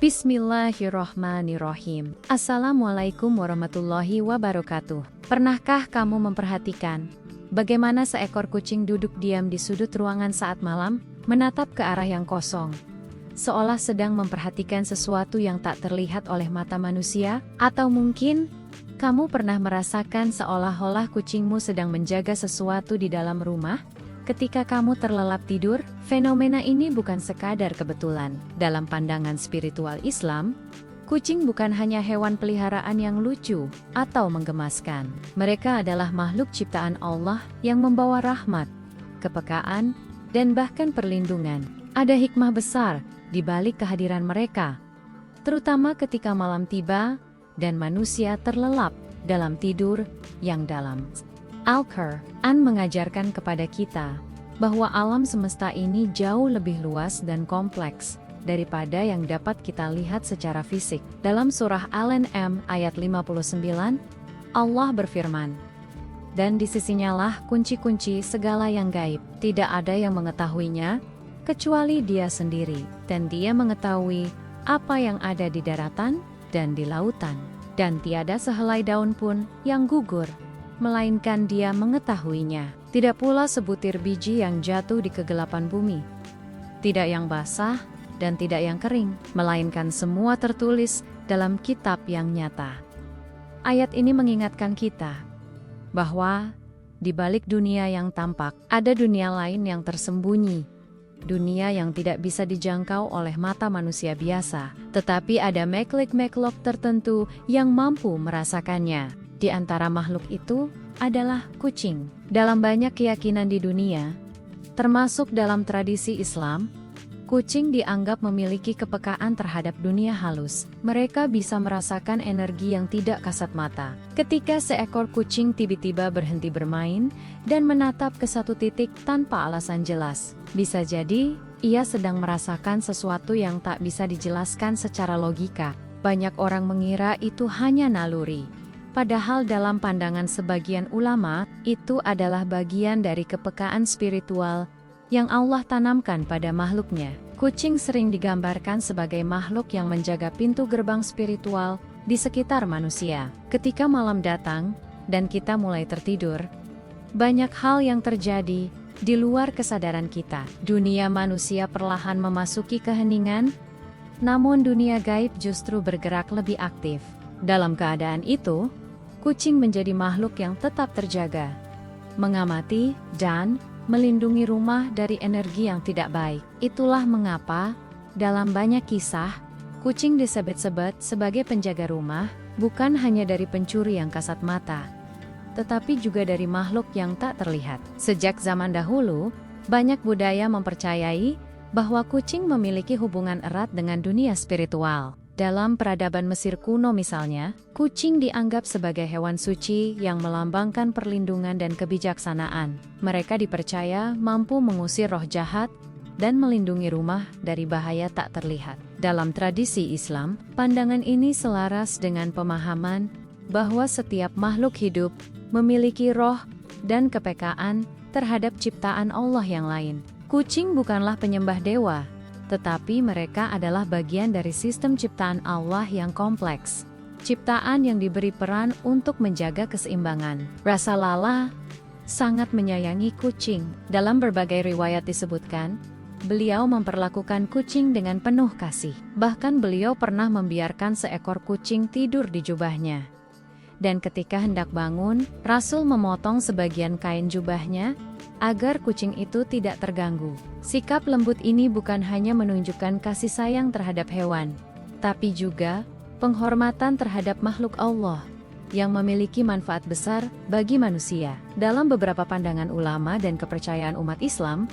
Bismillahirrohmanirrohim. Assalamualaikum warahmatullahi wabarakatuh. Pernahkah kamu memperhatikan bagaimana seekor kucing duduk diam di sudut ruangan saat malam, menatap ke arah yang kosong, seolah sedang memperhatikan sesuatu yang tak terlihat oleh mata manusia? Atau mungkin kamu pernah merasakan seolah-olah kucingmu sedang menjaga sesuatu di dalam rumah? Ketika kamu terlelap tidur, fenomena ini bukan sekadar kebetulan. Dalam pandangan spiritual Islam, kucing bukan hanya hewan peliharaan yang lucu atau menggemaskan. Mereka adalah makhluk ciptaan Allah yang membawa rahmat, kepekaan, dan bahkan perlindungan. Ada hikmah besar di balik kehadiran mereka, terutama ketika malam tiba dan manusia terlelap dalam tidur yang dalam. Al-Quran mengajarkan kepada kita bahwa alam semesta ini jauh lebih luas dan kompleks daripada yang dapat kita lihat secara fisik. Dalam surah Al-An'am ayat 59, Allah berfirman, "Dan di sisinya lah kunci-kunci segala yang gaib. Tidak ada yang mengetahuinya kecuali Dia sendiri, dan Dia mengetahui apa yang ada di daratan dan di lautan. Dan tiada sehelai daun pun yang gugur, melainkan Dia mengetahuinya. Tidak pula sebutir biji yang jatuh di kegelapan bumi, tidak yang basah dan tidak yang kering, melainkan semua tertulis dalam kitab yang nyata." Ayat ini mengingatkan kita bahwa di balik dunia yang tampak, ada dunia lain yang tersembunyi. Dunia yang tidak bisa dijangkau oleh mata manusia biasa, tetapi ada makhluk-makhluk tertentu yang mampu merasakannya. Di antara makhluk itu adalah kucing. Dalam banyak keyakinan di dunia, termasuk dalam tradisi Islam, kucing dianggap memiliki kepekaan terhadap dunia halus. Mereka bisa merasakan energi yang tidak kasat mata. Ketika seekor kucing tiba-tiba berhenti bermain dan menatap ke satu titik tanpa alasan jelas, bisa jadi ia sedang merasakan sesuatu yang tak bisa dijelaskan secara logika. Banyak orang mengira itu hanya naluri. Padahal dalam pandangan sebagian ulama, itu adalah bagian dari kepekaan spiritual yang Allah tanamkan pada makhluknya. Kucing sering digambarkan sebagai makhluk yang menjaga pintu gerbang spiritual di sekitar manusia. Ketika malam datang dan kita mulai tertidur, banyak hal yang terjadi di luar kesadaran kita. Dunia manusia perlahan memasuki keheningan, namun dunia gaib justru bergerak lebih aktif. Dalam keadaan itu, kucing menjadi makhluk yang tetap terjaga, mengamati, dan melindungi rumah dari energi yang tidak baik. Itulah mengapa, dalam banyak kisah, kucing disebut-sebut sebagai penjaga rumah, bukan hanya dari pencuri yang kasat mata, tetapi juga dari makhluk yang tak terlihat. Sejak zaman dahulu, banyak budaya mempercayai bahwa kucing memiliki hubungan erat dengan dunia spiritual. Dalam peradaban Mesir kuno misalnya, kucing dianggap sebagai hewan suci yang melambangkan perlindungan dan kebijaksanaan. Mereka dipercaya mampu mengusir roh jahat dan melindungi rumah dari bahaya tak terlihat. Dalam tradisi Islam, pandangan ini selaras dengan pemahaman bahwa setiap makhluk hidup memiliki roh dan kepekaan terhadap ciptaan Allah yang lain. Kucing bukanlah penyembah dewa, tetapi mereka adalah bagian dari sistem ciptaan Allah yang kompleks. Ciptaan yang diberi peran untuk menjaga keseimbangan. Rasulullah sangat menyayangi kucing. Dalam berbagai riwayat disebutkan, beliau memperlakukan kucing dengan penuh kasih. Bahkan beliau pernah membiarkan seekor kucing tidur di jubahnya. Dan ketika hendak bangun, Rasul memotong sebagian kain jubahnya agar kucing itu tidak terganggu. Sikap lembut ini bukan hanya menunjukkan kasih sayang terhadap hewan, tapi juga penghormatan terhadap makhluk Allah yang memiliki manfaat besar bagi manusia. Dalam beberapa pandangan ulama dan kepercayaan umat Islam,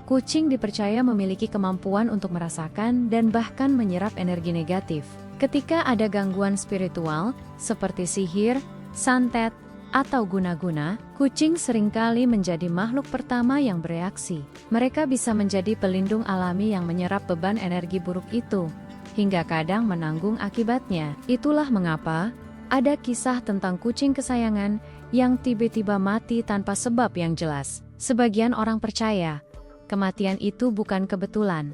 kucing dipercaya memiliki kemampuan untuk merasakan dan bahkan menyerap energi negatif. Ketika ada gangguan spiritual, seperti sihir, santet, atau guna-guna, kucing seringkali menjadi makhluk pertama yang bereaksi. Mereka bisa menjadi pelindung alami yang menyerap beban energi buruk itu, hingga kadang menanggung akibatnya. Itulah mengapa ada kisah tentang kucing kesayangan yang tiba-tiba mati tanpa sebab yang jelas. Sebagian orang percaya, kematian itu bukan kebetulan,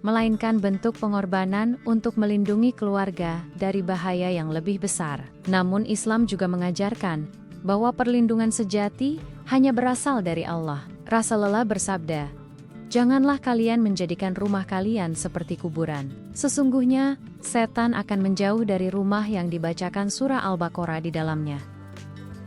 melainkan bentuk pengorbanan untuk melindungi keluarga dari bahaya yang lebih besar. Namun Islam juga mengajarkan bahwa perlindungan sejati hanya berasal dari Allah. Rasulullah bersabda, "Janganlah kalian menjadikan rumah kalian seperti kuburan. Sesungguhnya, setan akan menjauh dari rumah yang dibacakan surah Al-Baqarah di dalamnya."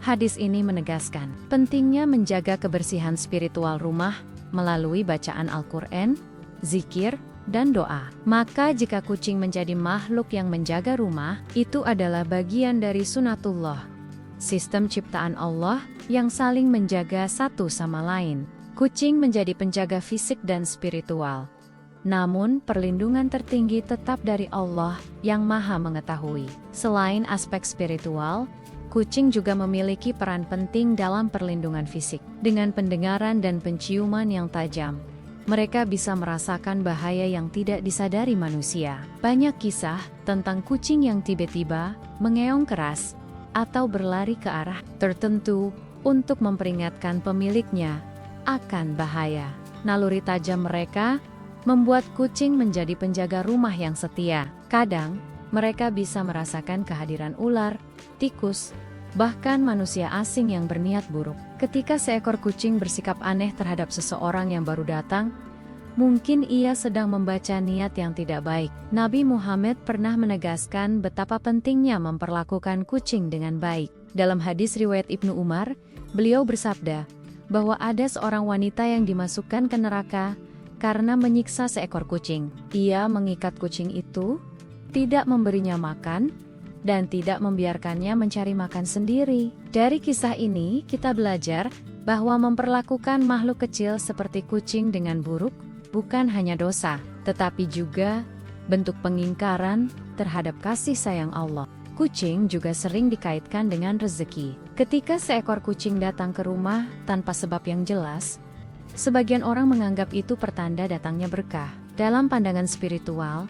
Hadis ini menegaskan pentingnya menjaga kebersihan spiritual rumah melalui bacaan Al-Quran, zikir, dan doa. Maka jika kucing menjadi makhluk yang menjaga rumah, itu adalah bagian dari sunatullah, sistem ciptaan Allah yang saling menjaga satu sama lain. Kucing menjadi penjaga fisik dan spiritual. Namun, perlindungan tertinggi tetap dari Allah yang Maha Mengetahui. Selain aspek spiritual, kucing juga memiliki peran penting dalam perlindungan fisik. Dengan pendengaran dan penciuman yang tajam, mereka bisa merasakan bahaya yang tidak disadari manusia. Banyak kisah tentang kucing yang tiba-tiba mengeong keras atau berlari ke arah tertentu untuk memperingatkan pemiliknya akan bahaya. Naluri tajam mereka membuat kucing menjadi penjaga rumah yang setia. Kadang, mereka bisa merasakan kehadiran ular, tikus, bahkan manusia asing yang berniat buruk. Ketika seekor kucing bersikap aneh terhadap seseorang yang baru datang, mungkin ia sedang membaca niat yang tidak baik. Nabi Muhammad pernah menegaskan betapa pentingnya memperlakukan kucing dengan baik. Dalam hadis riwayat Ibnu Umar, beliau bersabda bahwa ada seorang wanita yang dimasukkan ke neraka karena menyiksa seekor kucing. Ia mengikat kucing itu, tidak memberinya makan, dan tidak membiarkannya mencari makan sendiri. Dari kisah ini, kita belajar bahwa memperlakukan makhluk kecil seperti kucing dengan buruk bukan hanya dosa, tetapi juga bentuk pengingkaran terhadap kasih sayang Allah. Kucing juga sering dikaitkan dengan rezeki. Ketika seekor kucing datang ke rumah tanpa sebab yang jelas, sebagian orang menganggap itu pertanda datangnya berkah. Dalam pandangan spiritual,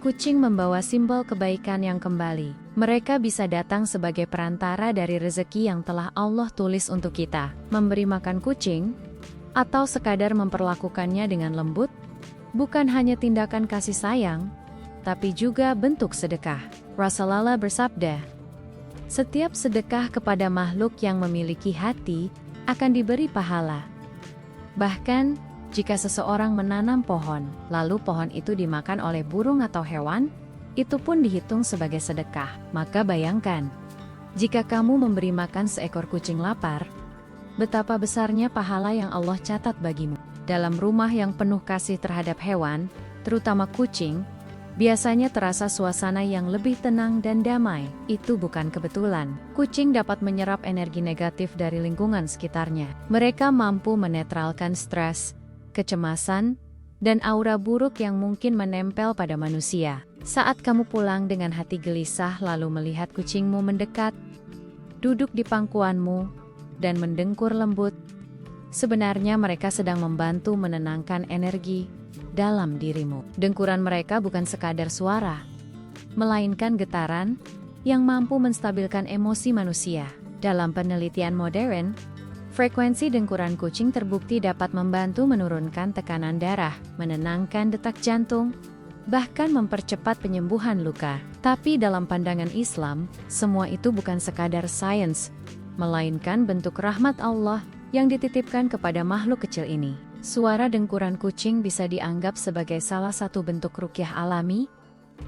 kucing membawa simbol kebaikan yang kembali. Mereka bisa datang sebagai perantara dari rezeki yang telah Allah tulis untuk kita. Memberi makan kucing, atau sekadar memperlakukannya dengan lembut, bukan hanya tindakan kasih sayang, tapi juga bentuk sedekah. Rasulullah bersabda, "Setiap sedekah kepada makhluk yang memiliki hati akan diberi pahala." Bahkan, jika seseorang menanam pohon, lalu pohon itu dimakan oleh burung atau hewan, itu pun dihitung sebagai sedekah. Maka bayangkan, jika kamu memberi makan seekor kucing lapar, betapa besarnya pahala yang Allah catat bagimu. Dalam rumah yang penuh kasih terhadap hewan, terutama kucing, biasanya terasa suasana yang lebih tenang dan damai. Itu bukan kebetulan. Kucing dapat menyerap energi negatif dari lingkungan sekitarnya. Mereka mampu menetralkan stres, kecemasan, dan aura buruk yang mungkin menempel pada manusia. Saat kamu pulang dengan hati gelisah lalu melihat kucingmu mendekat, duduk di pangkuanmu, dan mendengkur lembut, sebenarnya mereka sedang membantu menenangkan energi dalam dirimu. Dengkuran mereka bukan sekadar suara, melainkan getaran yang mampu menstabilkan emosi manusia. Dalam penelitian modern, frekuensi dengkuran kucing terbukti dapat membantu menurunkan tekanan darah, menenangkan detak jantung, bahkan mempercepat penyembuhan luka. Tapi dalam pandangan Islam, semua itu bukan sekadar sains, melainkan bentuk rahmat Allah yang dititipkan kepada makhluk kecil ini. Suara dengkuran kucing bisa dianggap sebagai salah satu bentuk ruqyah alami,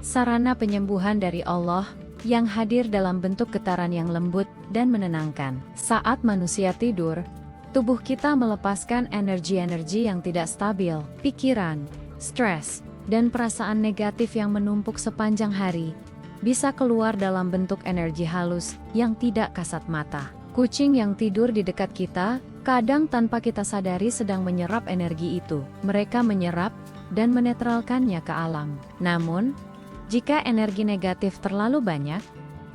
sarana penyembuhan dari Allah yang hadir dalam bentuk getaran yang lembut dan menenangkan. Saat manusia tidur, tubuh kita melepaskan energi-energi yang tidak stabil, pikiran, stres, dan perasaan negatif yang menumpuk sepanjang hari, bisa keluar dalam bentuk energi halus yang tidak kasat mata. Kucing yang tidur di dekat kita, kadang tanpa kita sadari sedang menyerap energi itu. Mereka menyerap dan menetralkannya ke alam. Namun, jika energi negatif terlalu banyak,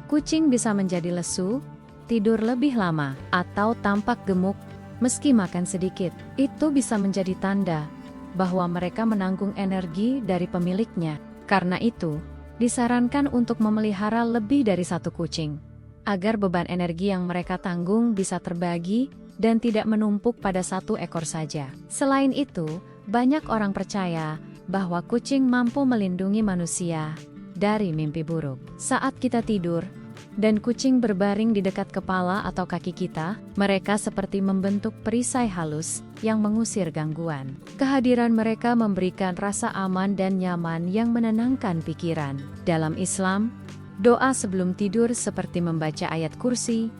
kucing bisa menjadi lesu, tidur lebih lama, atau tampak gemuk meski makan sedikit. Itu bisa menjadi tanda bahwa mereka menanggung energi dari pemiliknya. Karena itu, disarankan untuk memelihara lebih dari satu kucing, agar beban energi yang mereka tanggung bisa terbagi dan tidak menumpuk pada satu ekor saja. Selain itu, banyak orang percaya bahwa kucing mampu melindungi manusia dari mimpi buruk. Saat kita tidur, dan kucing berbaring di dekat kepala atau kaki kita, mereka seperti membentuk perisai halus yang mengusir gangguan. Kehadiran mereka memberikan rasa aman dan nyaman yang menenangkan pikiran. Dalam Islam, doa sebelum tidur seperti membaca ayat kursi,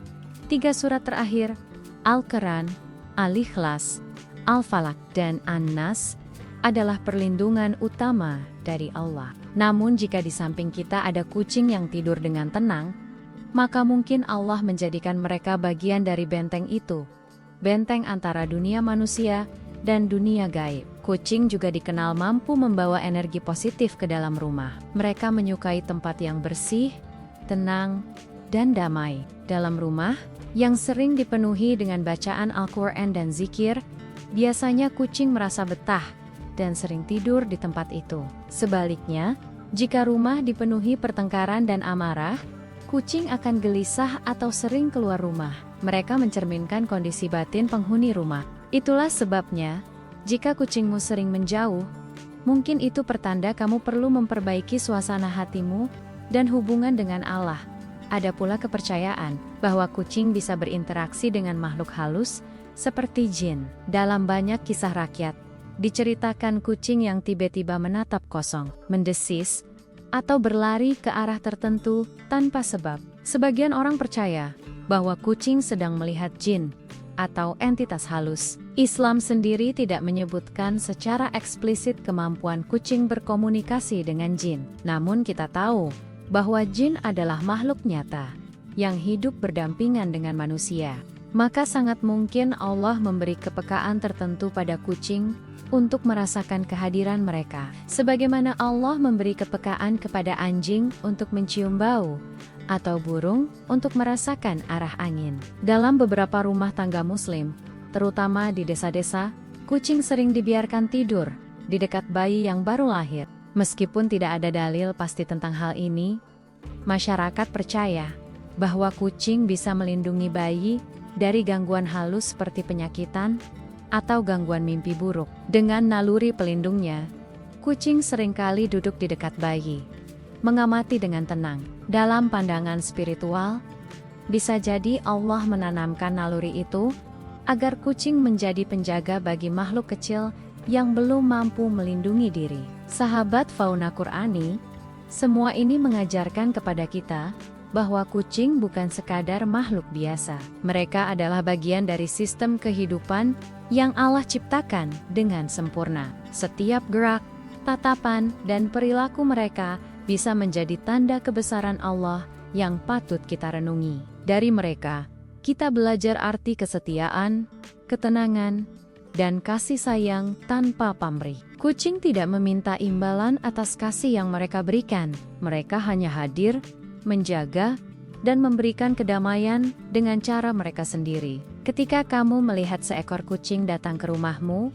3 surat terakhir, Al-Quran, Al-Ikhlas, Al-Falaq, dan An-Nas adalah perlindungan utama dari Allah. Namun jika di samping kita ada kucing yang tidur dengan tenang, maka mungkin Allah menjadikan mereka bagian dari benteng itu, benteng antara dunia manusia dan dunia gaib. Kucing juga dikenal mampu membawa energi positif ke dalam rumah. Mereka menyukai tempat yang bersih, tenang, dan damai. Dalam rumah, yang sering dipenuhi dengan bacaan Al-Quran dan zikir, biasanya kucing merasa betah dan sering tidur di tempat itu. Sebaliknya, jika rumah dipenuhi pertengkaran dan amarah, kucing akan gelisah atau sering keluar rumah. Mereka mencerminkan kondisi batin penghuni rumah. Itulah sebabnya, jika kucingmu sering menjauh, mungkin itu pertanda kamu perlu memperbaiki suasana hatimu dan hubungan dengan Allah. Ada pula kepercayaan bahwa kucing bisa berinteraksi dengan makhluk halus seperti jin. Dalam banyak kisah rakyat, diceritakan kucing yang tiba-tiba menatap kosong, mendesis, atau berlari ke arah tertentu tanpa sebab. Sebagian orang percaya bahwa kucing sedang melihat jin atau entitas halus. Islam sendiri tidak menyebutkan secara eksplisit kemampuan kucing berkomunikasi dengan jin. Namun kita tahu bahwa jin adalah makhluk nyata yang hidup berdampingan dengan manusia. Maka sangat mungkin Allah memberi kepekaan tertentu pada kucing untuk merasakan kehadiran mereka. Sebagaimana Allah memberi kepekaan kepada anjing untuk mencium bau, atau burung untuk merasakan arah angin. Dalam beberapa rumah tangga Muslim, terutama di desa-desa, kucing sering dibiarkan tidur di dekat bayi yang baru lahir. Meskipun tidak ada dalil pasti tentang hal ini, masyarakat percaya bahwa kucing bisa melindungi bayi dari gangguan halus seperti penyakitan atau gangguan mimpi buruk. Dengan naluri pelindungnya, kucing seringkali duduk di dekat bayi, mengamati dengan tenang. Dalam pandangan spiritual, bisa jadi Allah menanamkan naluri itu agar kucing menjadi penjaga bagi makhluk kecil yang belum mampu melindungi diri. Sahabat fauna Qur'ani, semua ini mengajarkan kepada kita bahwa kucing bukan sekadar makhluk biasa. Mereka adalah bagian dari sistem kehidupan yang Allah ciptakan dengan sempurna. Setiap gerak, tatapan, dan perilaku mereka bisa menjadi tanda kebesaran Allah yang patut kita renungi. Dari mereka, kita belajar arti kesetiaan, ketenangan, dan kasih sayang tanpa pamrih. Kucing tidak meminta imbalan atas kasih yang mereka berikan. Mereka hanya hadir, menjaga, dan memberikan kedamaian dengan cara mereka sendiri. Ketika kamu melihat seekor kucing datang ke rumahmu,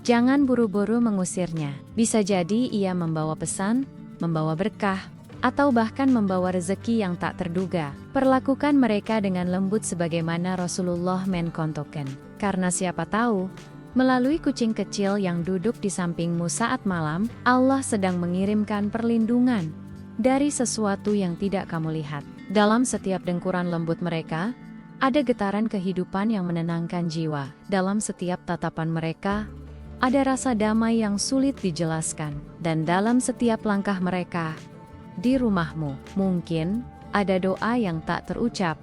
jangan buru-buru mengusirnya. Bisa jadi ia membawa pesan, membawa berkah, atau bahkan membawa rezeki yang tak terduga. Perlakukan mereka dengan lembut sebagaimana Rasulullah mencontohkan. Karena siapa tahu, melalui kucing kecil yang duduk di sampingmu saat malam, Allah sedang mengirimkan perlindungan dari sesuatu yang tidak kamu lihat. Dalam setiap dengkuran lembut mereka, ada getaran kehidupan yang menenangkan jiwa. Dalam setiap tatapan mereka, ada rasa damai yang sulit dijelaskan. Dan dalam setiap langkah mereka, di rumahmu, mungkin ada doa yang tak terucap.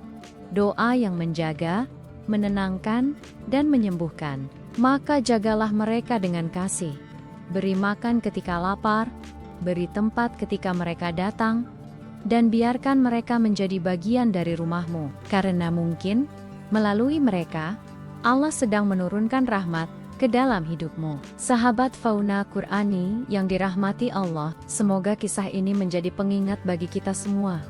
Doa yang menjaga, menenangkan, dan menyembuhkan. Maka jagalah mereka dengan kasih. Beri makan ketika lapar, beri tempat ketika mereka datang, dan biarkan mereka menjadi bagian dari rumahmu. Karena mungkin, melalui mereka, Allah sedang menurunkan rahmat ke dalam hidupmu. Sahabat fauna Qur'ani yang dirahmati Allah, semoga kisah ini menjadi pengingat bagi kita semua,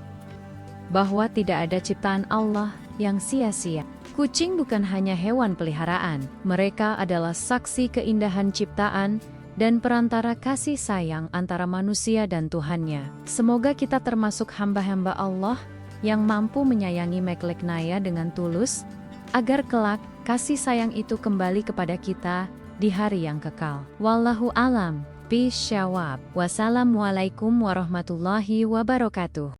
bahwa tidak ada ciptaan Allah yang sia-sia. Kucing bukan hanya hewan peliharaan, mereka adalah saksi keindahan ciptaan dan perantara kasih sayang antara manusia dan Tuhannya. Semoga kita termasuk hamba-hamba Allah yang mampu menyayangi makhluk naya dengan tulus, agar kelak kasih sayang itu kembali kepada kita di hari yang kekal. Wallahu alam. Peace Shawab. Wassalamualaikum warahmatullahi wabarakatuh.